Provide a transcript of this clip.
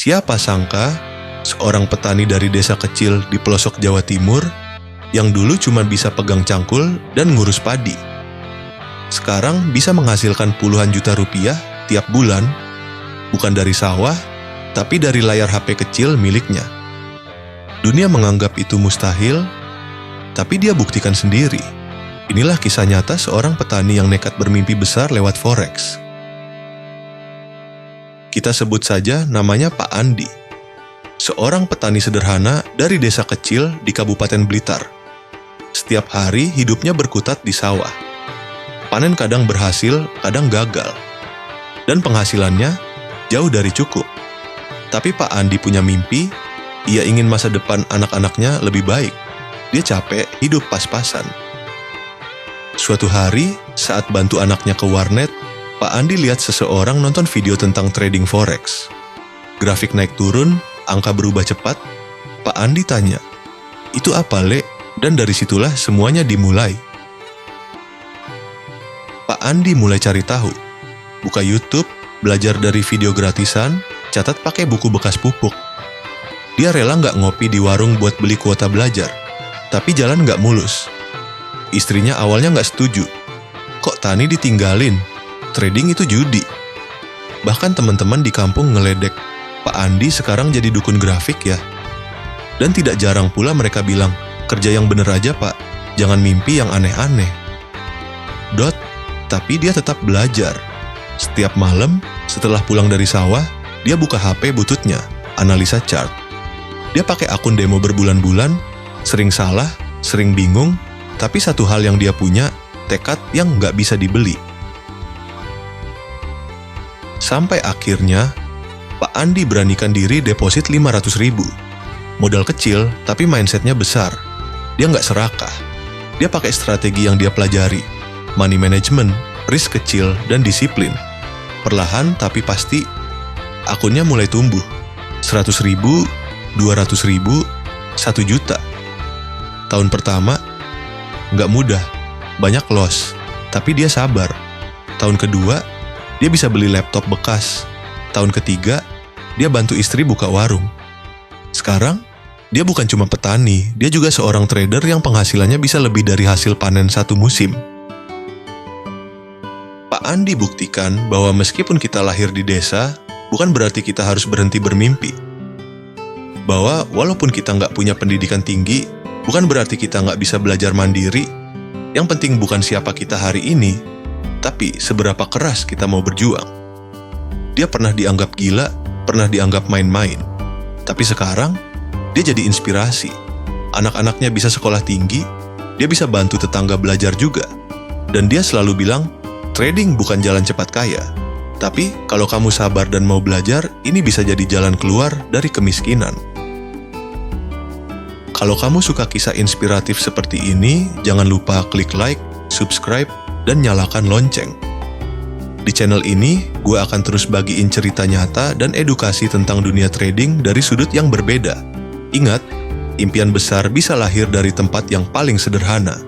Siapa sangka seorang petani dari desa kecil di pelosok Jawa Timur yang dulu cuma bisa pegang cangkul dan ngurus padi, sekarang bisa menghasilkan puluhan juta rupiah tiap bulan, bukan dari sawah, tapi dari layar HP kecil miliknya. Dunia menganggap itu mustahil, tapi dia buktikan sendiri. Inilah kisah nyata seorang petani yang nekat bermimpi besar lewat forex. Kita sebut saja namanya Pak Andi. Seorang petani sederhana dari desa kecil di Kabupaten Blitar. Setiap hari hidupnya berkutat di sawah. Panen kadang berhasil, kadang gagal. Dan penghasilannya jauh dari cukup. Tapi Pak Andi punya mimpi, ia ingin masa depan anak-anaknya lebih baik. Dia capek hidup pas-pasan. Suatu hari, saat bantu anaknya ke warnet, Pak Andi lihat seseorang nonton video tentang trading forex. Grafik naik turun, angka berubah cepat. Pak Andi tanya, "Itu apa, Le?" Dan dari situlah semuanya dimulai. Pak Andi mulai cari tahu. Buka YouTube, belajar dari video gratisan, catat pakai buku bekas pupuk. Dia rela nggak ngopi di warung buat beli kuota belajar. Tapi jalan nggak mulus. Istrinya awalnya nggak setuju. Kok tani ditinggalin? Trading itu judi. Bahkan teman-teman di kampung ngeledek, Pak Andi sekarang jadi dukun grafik ya. Dan tidak jarang pula mereka bilang, kerja yang bener aja Pak, jangan mimpi yang aneh-aneh. Tapi dia tetap belajar. Setiap malam, setelah pulang dari sawah, dia buka HP bututnya, analisa chart. Dia pakai akun demo berbulan-bulan, sering salah, sering bingung, tapi satu hal yang dia punya, tekad yang nggak bisa dibeli. Sampai akhirnya, Pak Andi beranikan diri deposit 500.000. Modal kecil, tapi mindsetnya besar. Dia nggak serakah. Dia pakai strategi yang dia pelajari. Money management, risk kecil, dan disiplin. Perlahan tapi pasti, akunnya mulai tumbuh. 100.000, 200.000, 1 juta. Tahun pertama, nggak mudah, banyak loss, tapi dia sabar. Tahun kedua, dia bisa beli laptop bekas. Tahun ketiga, dia bantu istri buka warung. Sekarang, dia bukan cuma petani, dia juga seorang trader yang penghasilannya bisa lebih dari hasil panen satu musim. Pak Andi buktikan bahwa meskipun kita lahir di desa, bukan berarti kita harus berhenti bermimpi. Bahwa walaupun kita nggak punya pendidikan tinggi, bukan berarti kita nggak bisa belajar mandiri. Yang penting bukan siapa kita hari ini, tapi seberapa keras kita mau berjuang. Dia pernah dianggap gila, pernah dianggap main-main. Tapi sekarang, dia jadi inspirasi. Anak-anaknya bisa sekolah tinggi, dia bisa bantu tetangga belajar juga. Dan dia selalu bilang, trading bukan jalan cepat kaya. Tapi kalau kamu sabar dan mau belajar, ini bisa jadi jalan keluar dari kemiskinan. Kalau kamu suka kisah inspiratif seperti ini, jangan lupa klik like, subscribe, dan nyalakan lonceng. Di channel ini, gue akan terus bagiin cerita nyata dan edukasi tentang dunia trading dari sudut yang berbeda. Ingat, impian besar bisa lahir dari tempat yang paling sederhana.